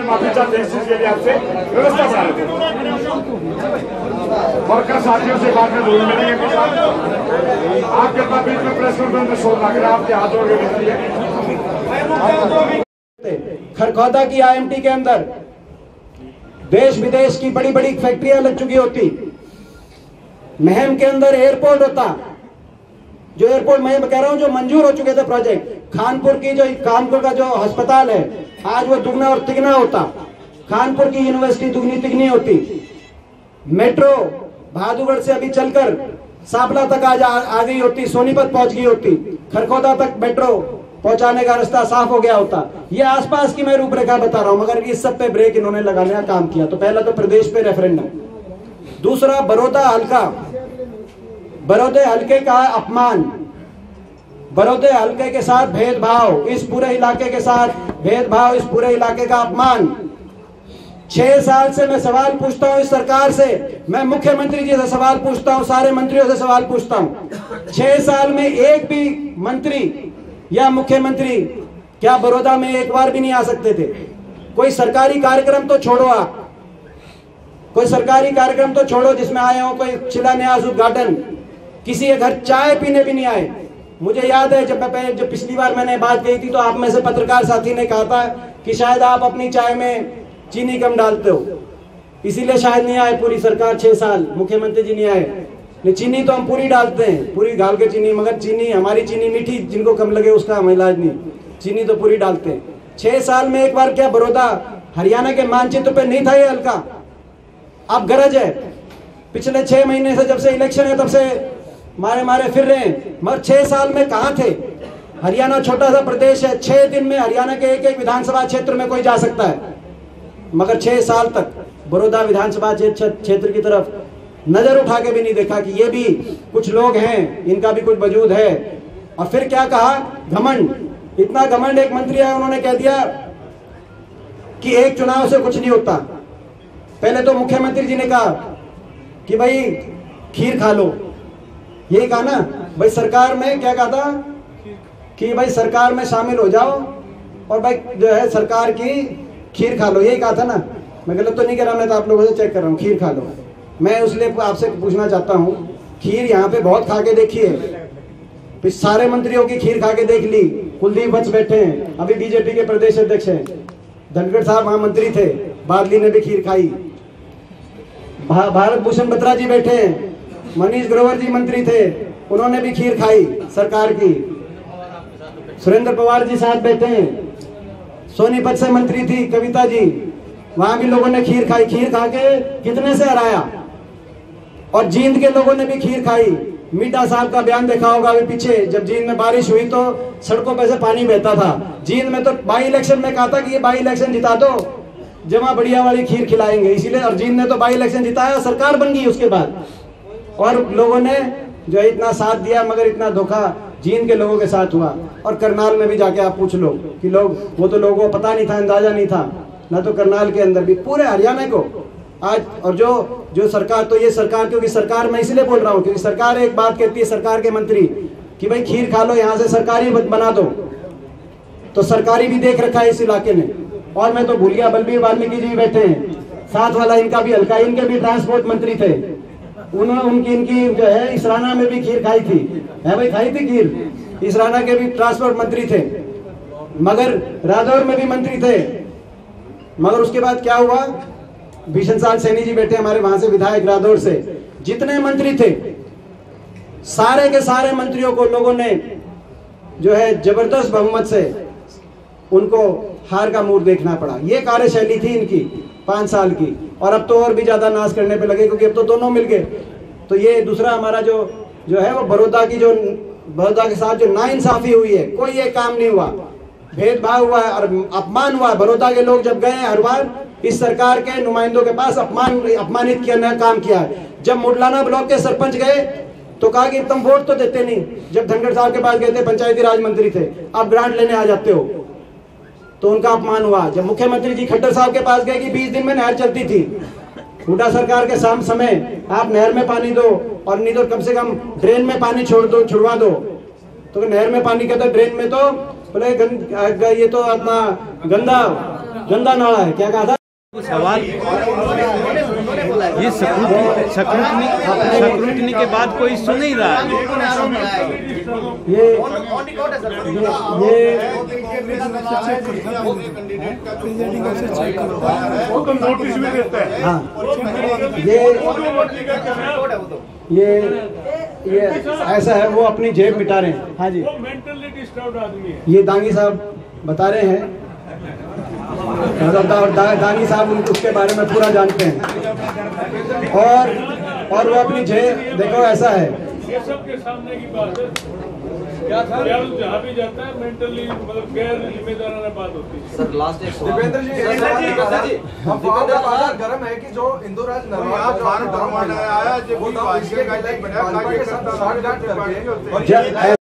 माफी चाहते हैं इस चीज के लिए आपसे, व्यवस्था बना लेते हैं। वर्कर साथियों से बात में जरूर मिलेंगे कुछ आपके पास बीच में प्रेस कॉन्फ्रेंस में शोर लग रहा है, आपके हाथ जोड़ के विनती है। खरखौदा की IMT के अंदर देश विदेश की बड़ी बड़ी फैक्ट्रियां लग चुकी होती, महम के अंदर एयरपोर्ट होता, जो एयरपोर्ट मैं कह रहा हूं जो मंजूर हो चुके थे प्रोजेक्ट, कानपुर का जो अस्पताल है आज वो दुगना और तिगना होता, कानपुर की यूनिवर्सिटी दुगनी तिगनी होती, मेट्रो बहादुरगढ़ से अभी चलकर सांपला तक आ गई होती, सोनीपत पहुंच गई होती, खरखौदा तक मेट्रो पहुंचाने का रास्ता साफ हो गया होता। ये आसपास की मैं रूपरेखा बता रहा हूं, मगर इस सब पे ब्रेक इन्होंने लगाने का काम किया। तो पहला तो प्रदेश पे रेफरेंडम, दूसरा बड़ौदा हल्के का अपमान, बड़ौदे हल्के के साथ भेदभाव, इस पूरे इलाके के साथ भेदभाव, इस पूरे इलाके का अपमान। 6 साल से मैं सवाल पूछता हूं इस सरकार से, मैं मुख्यमंत्री जी से सवाल पूछता हूं, सारे मंत्रियों से सवाल पूछता हूं, 6 साल में एक भी मंत्री या मुख्यमंत्री क्या बड़ौदा में एक बार भी नहीं आ सकते थे? कोई सरकारी कार्यक्रम तो छोड़ो, आप कोई सरकारी कार्यक्रम तो छोड़ो जिसमें आए हो, कोई शिलान्यास उद्घाटन, किसी के घर चाय पीने भी नहीं आए। मुझे याद है जब पिछली बार मैंने बात कही थी तो आप में से पत्रकार साथी ने कहा था कि शायद आप अपनी चाय में चीनी कम डालते हो, इसीलिए शायद नहीं आए पूरी सरकार 6 साल, मुख्यमंत्री जी नहीं आए। चीनी तो हम पूरी डालते हैं, पूरी डाल के चीनी, मगर चीनी हमारी चीनी मीठी, जिनको कम लगे उसका हम इलाज नहीं, चीनी तो पूरी डालते हैं। 6 साल में एक बार क्या बड़ौदा हरियाणा के मानचित्र पे नहीं था ये हल्का? अब गरज है, पिछले 6 महीने से जब से इलेक्शन है तब से मारे फिर रहे हैं, मगर 6 साल में कहाँ थे? हरियाणा छोटा सा प्रदेश है, 6 दिन में हरियाणा के एक विधानसभा क्षेत्र में कोई जा सकता है, मगर 6 साल तक बड़ौदा विधानसभा क्षेत्र की तरफ नजर उठा के भी नहीं देखा कि ये भी कुछ लोग हैं, इनका भी कुछ वजूद है। और फिर क्या कहा? घमंड, इतना घमंड। एक मंत्री आया, उन्होंने कह दिया कि एक चुनाव से कुछ नहीं होता। पहले तो मुख्यमंत्री जी ने कहा कि भाई खीर खा लो, यही कहा ना भाई, सरकार में क्या कहा था कि भाई सरकार में शामिल हो जाओ और भाई जो है सरकार की खीर खा लो, यही कहा था ना? मैं गलत तो नहीं कह रहा, मैं तो आप लोगों से चेक कर रहा हूँ, खीर खा लो। मैं इसलिए आपसे पूछना चाहता हूँ, खीर यहाँ पे बहुत खा के देखी है, सारे मंत्रियों की खीर खा के देख ली। कुलदीप वत्स बैठे हैं, अभी बीजेपी के प्रदेश अध्यक्ष हैं, धनखड़ साहब वहां मंत्री थे, बादली ने भी खीर खाई, भारत भूषण बत्रा जी बैठे हैं, मनीष ग्रोवर जी मंत्री थे, उन्होंने भी खीर खाई सरकार की, सुरेंद्र पवार जी साथ बैठे हैं, सोनीपत से मंत्री थी कविता जी, वहां भी लोगों ने खीर खाई। खीर खा के कितने से हराया? और जींद के लोगों ने भी खीर खाई। मीठा साहब का बयान देखा होगा अभी पीछे, जब जींद में बारिश हुई तो सड़कों पे से पानी बहता था। जींद में तो बाई इलेक्शन में कहा था कि ये बाई इलेक्शन जिता दो, जमा बढ़िया वाली खीर खिलाएंगे, इसीलिए। और जींद ने तो बाई इलेक्शन जिताया, सरकार बन गई उसके बाद, और लोगों ने जो इतना साथ दिया, मगर इतना धोखा जींद के लोगों के साथ हुआ। और करनाल में भी जाके आप पूछ लो कि लोग, वो तो लोगों को पता नहीं था, अंदाजा नहीं था ना, तो करनाल के अंदर भी पूरे हरियाणा को आज। और जो सरकार, तो ये सरकार, क्योंकि सरकार मैं इसलिए बोल रहा हूँ क्योंकि सरकार एक बात कहती है, सरकार के मंत्री, कि भाई खीर खा लो, यहाँ से सरकारी बना दो, तो सरकारी भी देख रखा है इस इलाके ने। और मैं तो भूल गया, बलबीर वाल्मीकि जी बैठे हैं, साथ वाला इनका भी हल्का, इनके भी ट्रांसपोर्ट मंत्री थे, उन्होंने इनकी जो है इसराना में भी खीर खाई थी, है भाई, खाई थी खीर। इसराना के भी ट्रांसपोर्ट मंत्री थे, मगर रादौर में भी मंत्री थे, मगर उसके बाद क्या हुआ? भीषण साल सैनी जी बैठे हमारे वहां से, विधायक रादौर से, जितने मंत्री थे सारे के सारे मंत्रियों को लोगों ने जो है जबरदस्त बहुमत से उनको हार का मुंह देखना पड़ा। ये कार्यशैली थी इनकी 5 साल की, और अब तो और भी ज्यादा नाश करने पे लगे, क्योंकि अब तो दोनों मिल गए। तो ये दूसरा हमारा जो है वो बड़ौदा के साथ जो नाइंसाफी हुई है, कोई ये काम नहीं हुआ, भेदभाव हुआ और अपमान हुआ। बड़ौदा के लोग जब गए हर बार इस सरकार के नुमाइंदों के पास अपमानित किया काम किया है। जब मुडलाना ब्लॉक के सरपंच गए तो कहा कि तुम वोट तो देते नहीं, जब धनखड़ साहब के पास गए थे, पंचायती राज मंत्री थे, आप ग्रांट लेने आ जाते हो, तो उनका अपमान हुआ। जब मुख्यमंत्री जी खट्टर साहब के पास गए कि 20 दिन में नहर चलती थी, हुड्डा सरकार के समय आप नहर में पानी दो, और नहीं तो कम से कम ड्रेन में पानी छुड़वा दो, तो नहर में पानी कहते ड्रेन में तो बोले ये तो अपना गंदा गंदा नाला है। क्या कहा था? सवाल ये स्क्रूटनी के बाद कोई सुन नहीं रहा है। ये वो तो नोटिस भी देता है। हाँ, ये ऐसा है, वो अपनी जेब मिटा रहे हैं। हाँ जी, वो मेंटली डिस्टर्ब्ड आदमी है। ये दांगी साहब बता रहे हैं, दांगी साहब उसके बारे में पूरा जानते हैं। और वो अपनी जेब देखो, ऐसा है। ये सबके सामने की बात है। क्या था जहाँ भी जाता है मेंटली मतलब गैर जिम्मेदाराना बात होती है। सर लास्ट एक दीपेंद्र जी अफवाह का बाजार गर्म है कि जो इंदुराज नरवाल जो आया वो इसके साथ साठ गांठ करके